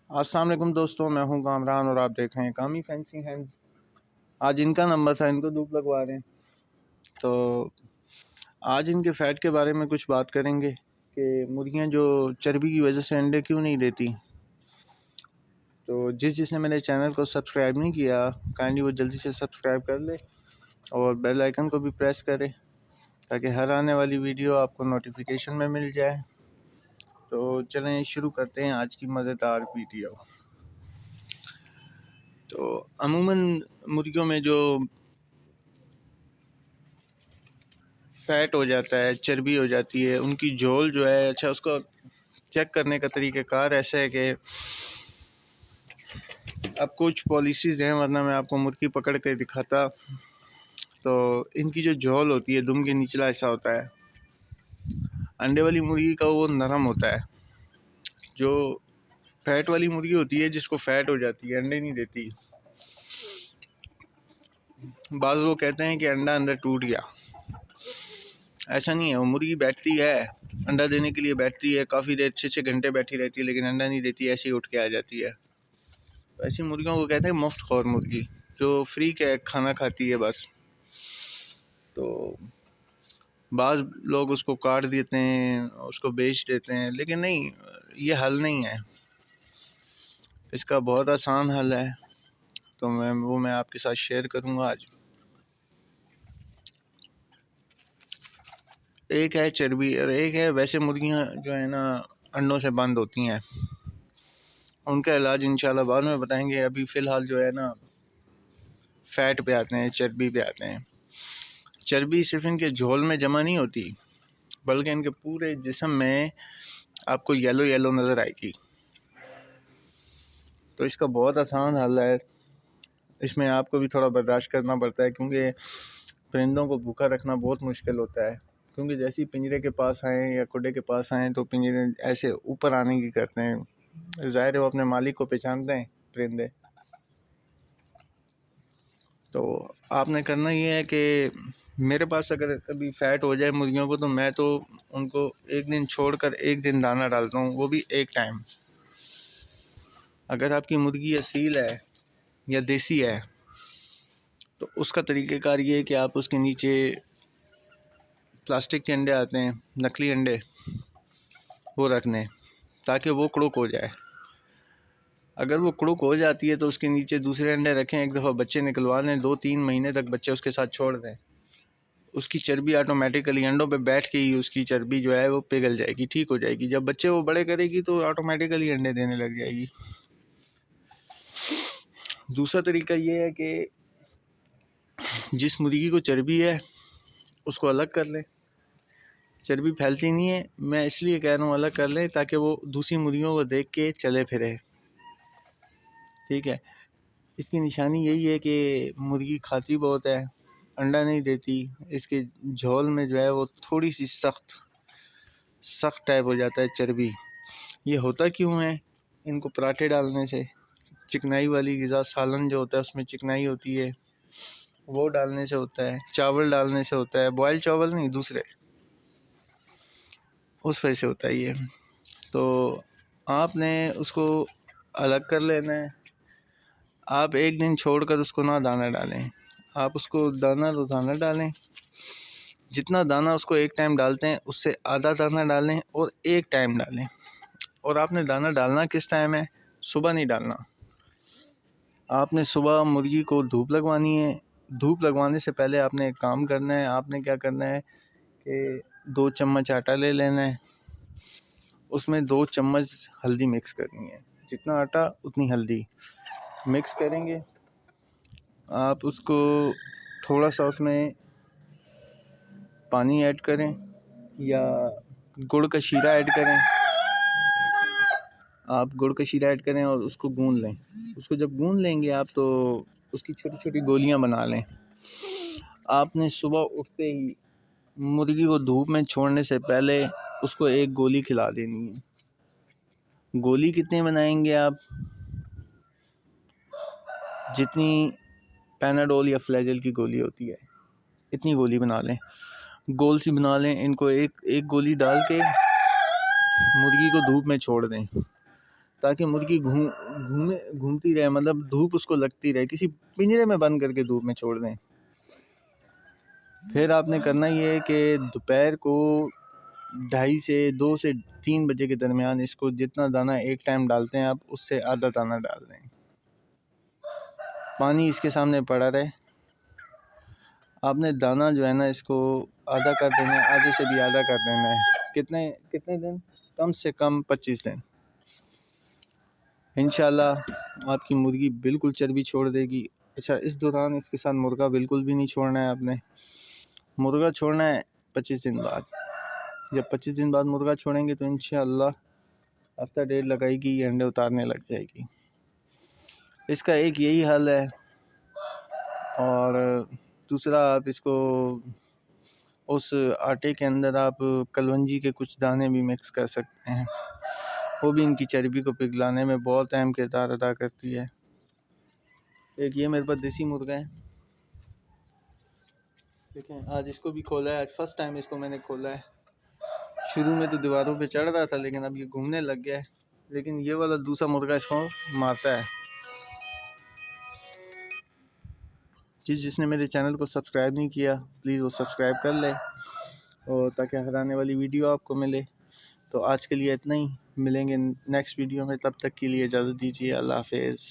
अस्सलाम वालेकुम दोस्तों, मैं हूं कामरान और आप देख रहे हैं कामी फैंसी हैंड्स। आज इनका नंबर था, इनको धूप लगवा रहे हैं। तो आज इनके फ़ैट के बारे में कुछ बात करेंगे कि मुर्गियां जो चर्बी की वजह से अंडे क्यों नहीं देती। तो जिसने मेरे चैनल को सब्सक्राइब नहीं किया, काइंडली वो जल्दी से सब्सक्राइब कर ले और बेल आइकन को भी प्रेस करें ताकि हर आने वाली वीडियो आपको नोटिफिकेशन में मिल जाए। तो चलें शुरू करते हैं आज की मज़ेदार वीडियो। तो अमूमन मुर्गियों में जो फ़ैट हो जाता है, चर्बी हो जाती है, उनकी झोल जो है, अच्छा उसको चेक करने का तरीक़ाकार ऐसा है कि अब कुछ पॉलिसीज़ हैं, वरना मैं आपको मुर्गी पकड़ के दिखाता। तो इनकी जो झोल होती है, दुम के निचला हिस्सा होता है, अंडे वाली मुर्गी का वो नरम होता है। जो फ़ैट वाली मुर्गी होती है, जिसको फ़ैट हो जाती है, अंडे नहीं देती। बाज़ लोग कहते हैं कि अंडा अंदर टूट गया, ऐसा नहीं है। वो मुर्गी बैठती है, अंडा देने के लिए बैठती है, काफ़ी देर 6-6 घंटे बैठी रहती है, लेकिन अंडा नहीं देती, ऐसे ही उठ के आ जाती है। तो ऐसी मुर्गियों को कहते हैं मुफ्तखोर मुर्गी, जो फ्री का खाना खाती है बस। तो बाज़ लोग उसको काट देते हैं, उसको बेच देते हैं, लेकिन नहीं, ये हल नहीं है। इसका बहुत आसान हल है, तो मैं आपके साथ शेयर करूँगा आज। एक है चर्बी और एक है वैसे मुर्गियाँ जो है ना अंडों से बंद होती हैं, उनका इलाज इंशाल्लाह बाद में बताएंगे। अभी फ़िलहाल जो है ना फ़ैट पे आते हैं, चर्बी पे आते हैं। चर्बी सिर्फ इनके झोल में जमा नहीं होती, बल्कि इनके पूरे जिस्म में आपको येलो येलो नज़र आएगी। तो इसका बहुत आसान हल है। इसमें आपको भी थोड़ा बर्दाश्त करना पड़ता है, क्योंकि परिंदों को भूखा रखना बहुत मुश्किल होता है। क्योंकि जैसे ही पिंजरे के पास आएँ या कुड्डे के पास आएँ तो पिंजरे ऐसे ऊपर आने की करते हैं। ज़ाहिर है वो अपने मालिक को पहचानते हैं परिंदे। तो आपने करना ये है कि मेरे पास अगर कभी फ़ैट हो जाए मुर्गियों को, तो मैं तो उनको एक दिन छोड़कर एक दिन दाना डालता हूँ, वो भी एक टाइम। अगर आपकी मुर्गी असील है या देसी है तो उसका तरीक़ेकार ये है कि आप उसके नीचे प्लास्टिक के अंडे आते हैं, नकली अंडे, वो रख दें ताकि वो कुड़ुक हो जाए। अगर वो कुड़ुक हो जाती है तो उसके नीचे दूसरे अंडे रखें, एक दफ़ा बच्चे निकलवा लें, 2-3 महीने तक बच्चे उसके साथ छोड़ दें। उसकी चर्बी ऑटोमेटिकली अंडों पे बैठ के ही उसकी चर्बी जो है वो पिघल जाएगी, ठीक हो जाएगी। जब बच्चे वो बड़े करेगी तो ऑटोमेटिकली अंडे देने लग जाएगी। दूसरा तरीका ये है कि जिस मुर्गी को चर्बी है उसको अलग कर लें। चर्बी फैलती नहीं है, मैं इसलिए कह रहा हूँ अलग कर लें ताकि वो दूसरी मुर्गियों को देख के चले फिरे। ठीक है, इसकी निशानी यही है कि मुर्गी खाती बहुत है, अंडा नहीं देती, इसके झोल में जो है वो थोड़ी सी सख्त टाइप हो जाता है चर्बी। ये होता क्यों है? इनको पराठे डालने से, चिकनाई वाली ग़िज़ा सालन जो होता है उसमें चिकनाई होती है, वो डालने से होता है, चावल डालने से होता है, बॉयल चावल नहीं दूसरे, उस वजह से होता है ये। तो आपने उसको अलग कर लेना है। आप एक दिन छोड़कर उसको ना दाना डालें, आप उसको दाना रोज़ाना डालें। जितना दाना उसको एक टाइम डालते हैं उससे आधा दाना डालें और एक टाइम डालें। और आपने दाना डालना किस टाइम है? सुबह नहीं डालना। आपने सुबह मुर्गी को धूप लगवानी है। धूप लगवाने से पहले आपने एक काम करना है। आपने क्या करना है कि 2 चम्मच आटा ले लेना है, उसमें 2 चम्मच हल्दी मिक्स करनी है। जितना आटा उतनी हल्दी मिक्स करेंगे। आप उसको थोड़ा सा उसमें पानी ऐड करें या गुड़ का शीरा ऐड करें। आप गुड़ का शीरा ऐड करें और उसको गूंद लें। उसको जब गूंद लेंगे आप, तो उसकी छोटी छोटी गोलियां बना लें। आपने सुबह उठते ही मुर्गी को धूप में छोड़ने से पहले उसको एक गोली खिला देनी है। गोली कितनी बनाएंगे आप? जितनी पैनाडोल या फ्लैजल की गोली होती है, इतनी गोली बना लें, गोल सी बना लें। इनको एक एक गोली डाल के मुर्गी को धूप में छोड़ दें। ताकि मुर्गी घूमती रहे, मतलब धूप उसको लगती रहे। किसी पिंजरे में बंद करके धूप में छोड़ दें। फिर आपने करना ये है कि दोपहर को 2:30 से 2 से 3 बजे के दरमियान इसको जितना दाना एक टाइम डालते हैं आप, उससे आधा दाना डाल दें। पानी इसके सामने पड़ा रहे। आपने दाना जो है ना इसको आधा कर देना है, आधे से भी आधा कर देना है। कितने दिन? कम से कम 25 दिन। इंशाल्लाह आपकी मुर्गी बिल्कुल चर्बी छोड़ देगी। अच्छा, इस दौरान इसके साथ मुर्गा बिल्कुल भी नहीं छोड़ना है आपने। मुर्गा छोड़ना है 25 दिन बाद। जब 25 दिन बाद मुर्गा छोड़ेंगे तो इंशाल्लाह हफ्ता डेढ़ लगाएगी, अंडे उतारने लग जाएगी। इसका एक यही हल है। और दूसरा, आप इसको उस आटे के अंदर आप कलवंजी के कुछ दाने भी मिक्स कर सकते हैं। वो भी इनकी चर्बी को पिघलाने में बहुत अहम किरदार अदा करती है। एक ये मेरे पास देसी मुर्गा है, देखें। आज इसको भी खोला है, आज फर्स्ट टाइम इसको मैंने खोला है। शुरू में तो दीवारों पे चढ़ रहा था, लेकिन अब ये घूमने लग गया है। लेकिन ये वाला दूसरा मुर्गा इसको मारता है। जिसने मेरे चैनल को सब्सक्राइब नहीं किया, प्लीज़ वो सब्सक्राइब कर ले, और ताकि हर आने वाली वीडियो आपको मिले। तो आज के लिए इतना ही, मिलेंगे नेक्स्ट वीडियो में। तब तक के लिए इजाज़त दीजिए। अल्लाह हाफिज़।